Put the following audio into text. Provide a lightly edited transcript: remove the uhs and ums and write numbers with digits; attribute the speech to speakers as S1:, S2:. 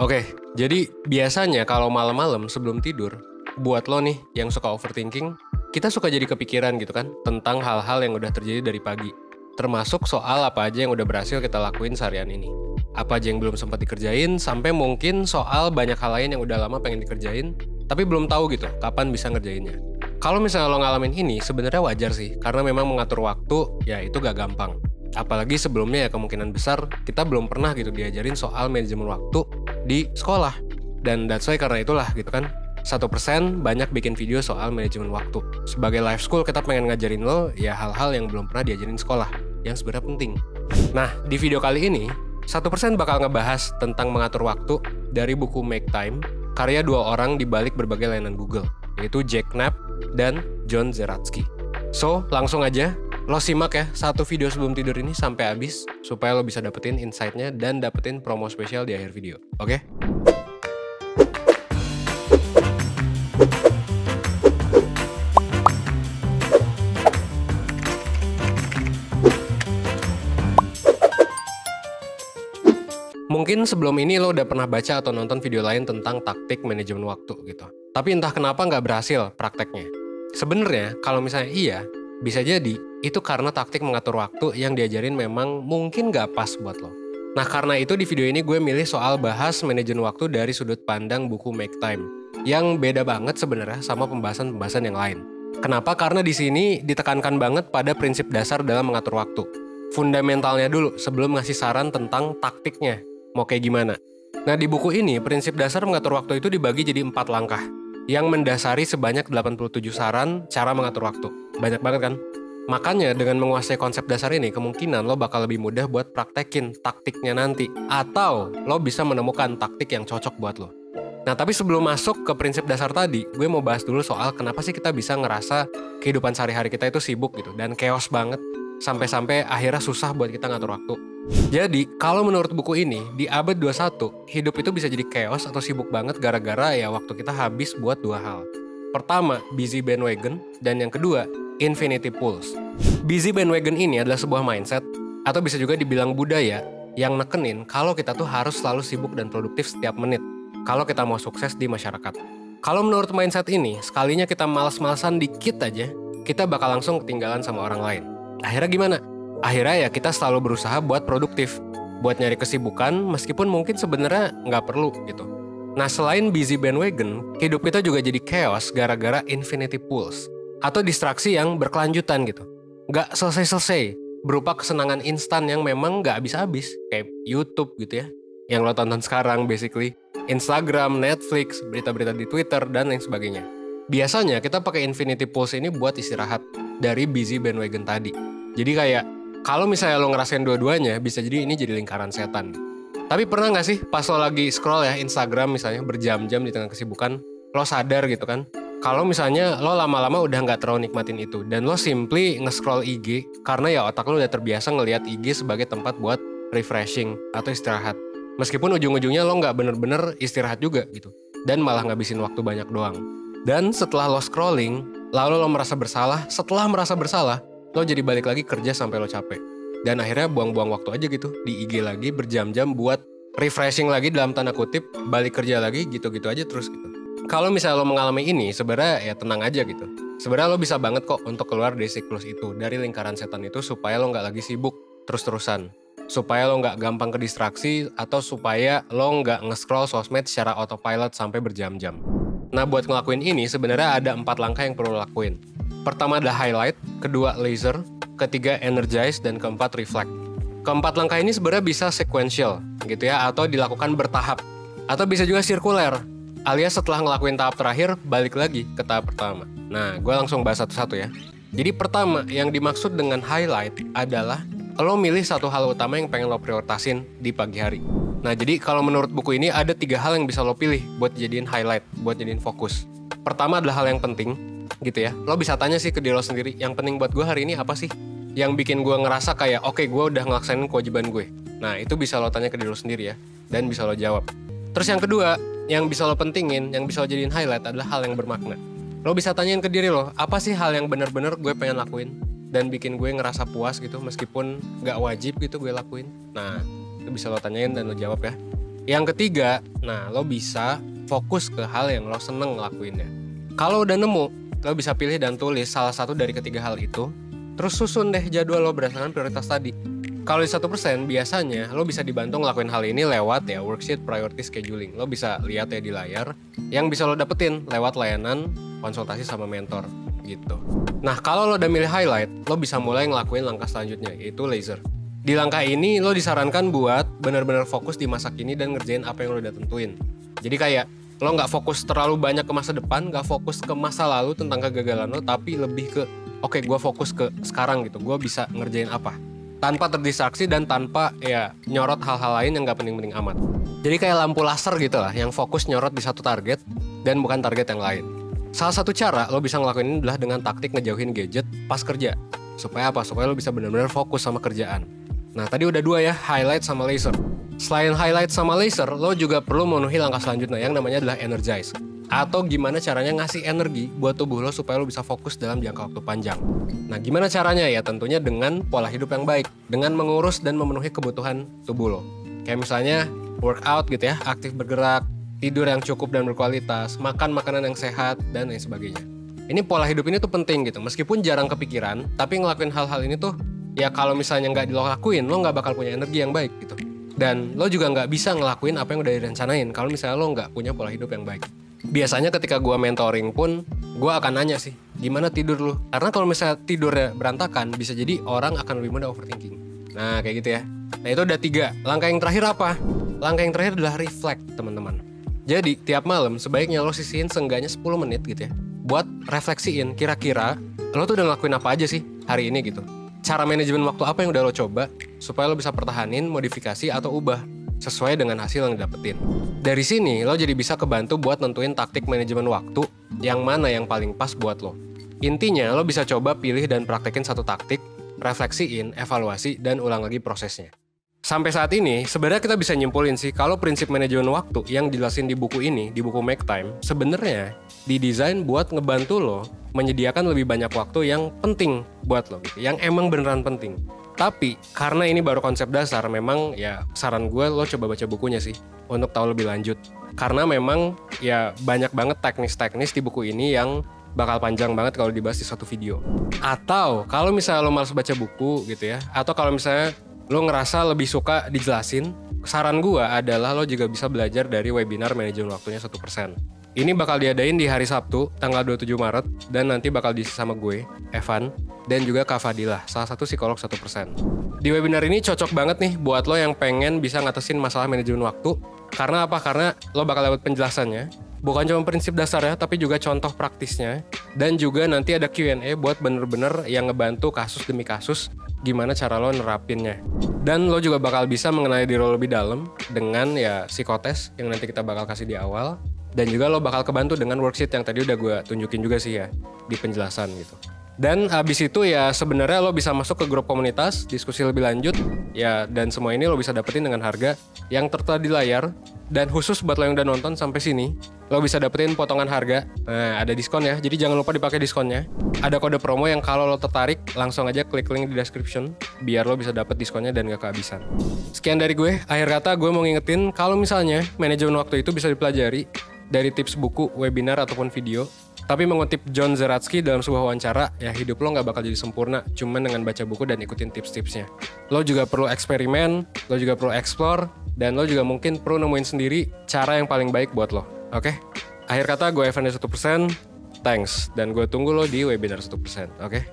S1: Oke, jadi biasanya kalau malam-malam sebelum tidur, buat lo nih yang suka overthinking, kita suka jadi kepikiran gitu kan, tentang hal-hal yang udah terjadi dari pagi. Termasuk soal apa aja yang udah berhasil kita lakuin seharian ini. Apa aja yang belum sempat dikerjain, sampai mungkin soal banyak hal lain yang udah lama pengen dikerjain, tapi belum tahu gitu, kapan bisa ngerjainnya. Kalau misalnya lo ngalamin ini, sebenarnya wajar sih, karena memang mengatur waktu, ya itu gak gampang. Apalagi sebelumnya ya kemungkinan besar kita belum pernah gitu diajarin soal manajemen waktu di sekolah. Dan that's why karena itulah gitu kan 1% banyak bikin video soal manajemen waktu. Sebagai life school kita pengen ngajarin lo ya hal-hal yang belum pernah diajarin sekolah yang sebenarnya penting. Nah di video kali ini 1% bakal ngebahas tentang mengatur waktu dari buku Make Time karya dua orang di balik berbagai layanan Google, yaitu Jack Knapp dan John Zeratsky. So langsung aja lo simak ya satu video sebelum tidur ini sampai habis supaya lo bisa dapetin insight-nya dan dapetin promo spesial di akhir video. Oke? Mungkin sebelum ini lo udah pernah baca atau nonton video lain tentang taktik manajemen waktu gitu. Tapi entah kenapa nggak berhasil prakteknya. Sebenarnya kalau misalnya iya, bisa jadi itu karena taktik mengatur waktu yang diajarin memang mungkin nggak pas buat lo. Nah karena itu di video ini gue milih soal bahas manajemen waktu dari sudut pandang buku Make Time. Yang beda banget sebenarnya sama pembahasan-pembahasan yang lain. Kenapa? Karena di sini ditekankan banget pada prinsip dasar dalam mengatur waktu. Fundamentalnya dulu sebelum ngasih saran tentang taktiknya. Mau kayak gimana? Nah di buku ini, prinsip dasar mengatur waktu itu dibagi jadi 4 langkah yang mendasari sebanyak 87 saran cara mengatur waktu. Banyak banget kan? Makanya dengan menguasai konsep dasar ini, kemungkinan lo bakal lebih mudah buat praktekin taktiknya nanti. Atau lo bisa menemukan taktik yang cocok buat lo. Nah tapi sebelum masuk ke prinsip dasar tadi, gue mau bahas dulu soal kenapa sih kita bisa ngerasa kehidupan sehari-hari kita itu sibuk gitu dan chaos banget. Sampai-sampai akhirnya susah buat kita ngatur waktu. Jadi, kalau menurut buku ini, di abad 21, hidup itu bisa jadi chaos atau sibuk banget gara-gara ya waktu kita habis buat dua hal. Pertama, busy bandwagon, dan yang kedua, infinity pools. Busy bandwagon ini adalah sebuah mindset, atau bisa juga dibilang budaya, yang nekenin kalau kita tuh harus selalu sibuk dan produktif setiap menit, kalau kita mau sukses di masyarakat. Kalau menurut mindset ini, sekalinya kita malas-malasan dikit aja, kita bakal langsung ketinggalan sama orang lain. Akhirnya gimana? Akhirnya ya kita selalu berusaha buat produktif, buat nyari kesibukan meskipun mungkin sebenarnya nggak perlu gitu. Nah selain busy bandwagon, hidup kita juga jadi chaos gara-gara infinity pools atau distraksi yang berkelanjutan gitu. Nggak selesai-selesai, berupa kesenangan instan yang memang nggak habis-habis, kayak YouTube gitu ya, yang lo tonton sekarang basically, Instagram, Netflix, berita-berita di Twitter, dan lain sebagainya. Biasanya kita pakai infinity pools ini buat istirahat dari busy bandwagon tadi. Jadi kayak, kalau misalnya lo ngerasain dua-duanya, bisa jadi ini jadi lingkaran setan. Tapi pernah gak sih pas lo lagi scroll ya Instagram misalnya berjam-jam di tengah kesibukan, lo sadar gitu kan, kalau misalnya lo lama-lama udah gak terlalu nikmatin itu, dan lo simply nge-scroll IG, karena ya otak lo udah terbiasa ngelihat IG sebagai tempat buat refreshing atau istirahat. Meskipun ujung-ujungnya lo gak bener-bener istirahat juga gitu, dan malah ngabisin waktu banyak doang. Dan setelah lo scrolling, lalu lo merasa bersalah, setelah merasa bersalah, lo jadi balik lagi kerja sampai lo capek. Dan akhirnya buang-buang waktu aja gitu, di IG lagi berjam-jam buat refreshing lagi dalam tanda kutip, balik kerja lagi gitu-gitu aja terus gitu. Kalau misalnya lo mengalami ini, sebenarnya ya tenang aja gitu. Sebenarnya lo bisa banget kok untuk keluar dari siklus itu, dari lingkaran setan itu supaya lo nggak lagi sibuk terus-terusan. Supaya lo nggak gampang ke distraksi, atau supaya lo nggak nge-scroll sosmed secara autopilot sampai berjam-jam. Nah buat ngelakuin ini sebenarnya ada 4 langkah yang perlu lo lakuin. Pertama adalah highlight, kedua laser, ketiga energize, dan keempat reflect. Keempat langkah ini sebenarnya bisa sequential gitu ya, atau dilakukan bertahap. Atau bisa juga sirkuler, alias setelah ngelakuin tahap terakhir, balik lagi ke tahap pertama. Nah, gue langsung bahas satu-satu ya. Jadi pertama, yang dimaksud dengan highlight adalah lo milih satu hal utama yang pengen lo prioritasin di pagi hari. Nah, jadi kalau menurut buku ini ada 3 hal yang bisa lo pilih buat jadiin highlight, buat jadiin fokus. Pertama adalah hal yang penting, gitu ya. Lo bisa tanya sih ke diri lo sendiri, yang penting buat gue hari ini apa sih? Yang bikin gue ngerasa kayak, oke, gue udah ngelaksanain kewajiban gue. Nah, itu bisa lo tanya ke diri lo sendiri ya, dan bisa lo jawab. Terus yang kedua, yang bisa lo pentingin, yang bisa lo jadiin highlight adalah hal yang bermakna. Lo bisa tanyain ke diri lo, apa sih hal yang bener-bener gue pengen lakuin? Dan bikin gue ngerasa puas gitu, meskipun gak wajib gitu gue lakuin. Nah, itu bisa lo tanyain dan lo jawab ya. Yang ketiga, nah lo bisa fokus ke hal yang lo seneng ngelakuinnya. Kalau udah nemu, lo bisa pilih dan tulis salah satu dari ketiga hal itu, terus susun deh jadwal lo berdasarkan prioritas tadi. Kalau di 1%, biasanya lo bisa dibantu ngelakuin hal ini lewat ya worksheet priority scheduling. Lo bisa lihat ya di layar yang bisa lo dapetin lewat layanan konsultasi sama mentor gitu. Nah, kalau lo udah milih highlight, lo bisa mulai ngelakuin langkah selanjutnya, yaitu laser. Di langkah ini lo disarankan buat benar-benar fokus di masa kini dan ngerjain apa yang lo udah tentuin. Jadi kayak lo nggak fokus terlalu banyak ke masa depan, nggak fokus ke masa lalu tentang kegagalan lo, tapi lebih ke oke, gue fokus ke sekarang gitu, gue bisa ngerjain apa tanpa terdistraksi dan tanpa ya nyorot hal-hal lain yang gak penting-penting amat. Jadi kayak lampu laser gitu lah, yang fokus nyorot di satu target dan bukan target yang lain. Salah satu cara lo bisa ngelakuin ini adalah dengan taktik ngejauhin gadget pas kerja. Supaya apa? Supaya lo bisa benar-benar fokus sama kerjaan. Nah, tadi udah 2 ya, highlight sama laser. Selain highlight sama laser, lo juga perlu memenuhi langkah selanjutnya yang namanya adalah energize. Atau gimana caranya ngasih energi buat tubuh lo supaya lo bisa fokus dalam jangka waktu panjang. Nah, gimana caranya ya? Tentunya dengan pola hidup yang baik, dengan mengurus dan memenuhi kebutuhan tubuh lo. Kayak misalnya workout gitu ya, aktif bergerak, tidur yang cukup dan berkualitas, makan makanan yang sehat, dan lain sebagainya. Ini pola hidup ini tuh penting gitu, meskipun jarang kepikiran, tapi ngelakuin hal-hal ini tuh ya kalau misalnya nggak dilakuin, lo nggak bakal punya energi yang baik gitu. Dan lo juga nggak bisa ngelakuin apa yang udah direncanain kalau misalnya lo nggak punya pola hidup yang baik. Biasanya ketika gue mentoring pun, gue akan nanya sih, gimana tidur lu? Karena kalau misalnya tidurnya berantakan, bisa jadi orang akan lebih mudah overthinking. Nah, kayak gitu ya. Nah, itu udah 3. Langkah yang terakhir apa? Langkah yang terakhir adalah reflect, teman-teman. Jadi, tiap malam sebaiknya lo sisihin seenggaknya 10 menit gitu ya, buat refleksiin kira-kira lo tuh udah ngelakuin apa aja sih hari ini gitu. Cara manajemen waktu apa yang udah lo coba, supaya lo bisa pertahanin, modifikasi, atau ubah sesuai dengan hasil yang didapetin. Dari sini, lo jadi bisa kebantu buat nentuin taktik manajemen waktu yang mana yang paling pas buat lo. Intinya, lo bisa coba pilih dan praktekin satu taktik, refleksiin, evaluasi, dan ulang lagi prosesnya. Sampai saat ini, sebenarnya kita bisa nyimpulin sih kalau prinsip manajemen waktu yang dijelasin di buku ini, di buku Make Time, sebenarnya didesain buat ngebantu lo menyediakan lebih banyak waktu yang penting buat lo, gitu, yang emang beneran penting. Tapi karena ini baru konsep dasar, memang ya saran gue lo coba baca bukunya sih untuk tahu lebih lanjut. Karena memang ya banyak banget teknis-teknis di buku ini yang bakal panjang banget kalau dibahas di satu video. Atau kalau misalnya lo malas baca buku gitu ya, atau kalau misalnya lo ngerasa lebih suka dijelasin, saran gue adalah lo juga bisa belajar dari webinar manajemen waktunya 1%. Ini bakal diadain di hari Sabtu, tanggal 27 Maret, dan nanti bakal diisi sama gue, Evan, dan juga Kak Fadilah, salah satu psikolog 1%. Di webinar ini cocok banget nih buat lo yang pengen bisa ngatasin masalah manajemen waktu. Karena apa? Karena lo bakal dapat penjelasannya, bukan cuma prinsip dasarnya, tapi juga contoh praktisnya, dan juga nanti ada Q&A buat bener-bener yang ngebantu kasus demi kasus, gimana cara lo nerapinnya. Dan lo juga bakal bisa mengenali diri lo lebih dalam dengan ya psikotes yang nanti kita bakal kasih di awal. Dan juga lo bakal kebantu dengan worksheet yang tadi udah gue tunjukin juga sih ya di penjelasan gitu. Dan habis itu ya sebenarnya lo bisa masuk ke grup komunitas, diskusi lebih lanjut ya, dan semua ini lo bisa dapetin dengan harga yang tertera di layar. Dan khusus buat lo yang udah nonton sampai sini, lo bisa dapetin potongan harga. Nah, ada diskon ya, jadi jangan lupa dipakai diskonnya. Ada kode promo yang kalau lo tertarik langsung aja klik link di description biar lo bisa dapet diskonnya dan gak kehabisan. Sekian dari gue. Akhir kata gue mau ngingetin kalau misalnya manajemen waktu itu bisa dipelajari dari tips buku, webinar, ataupun video. Tapi mengutip John Zeratsky dalam sebuah wawancara, ya hidup lo gak bakal jadi sempurna cuman dengan baca buku dan ikutin tips-tipsnya. Lo juga perlu eksperimen, lo juga perlu explore, dan lo juga mungkin perlu nemuin sendiri cara yang paling baik buat lo. Oke? Akhir kata gue Evan dari 1%, thanks, dan gue tunggu lo di webinar 1%. Oke?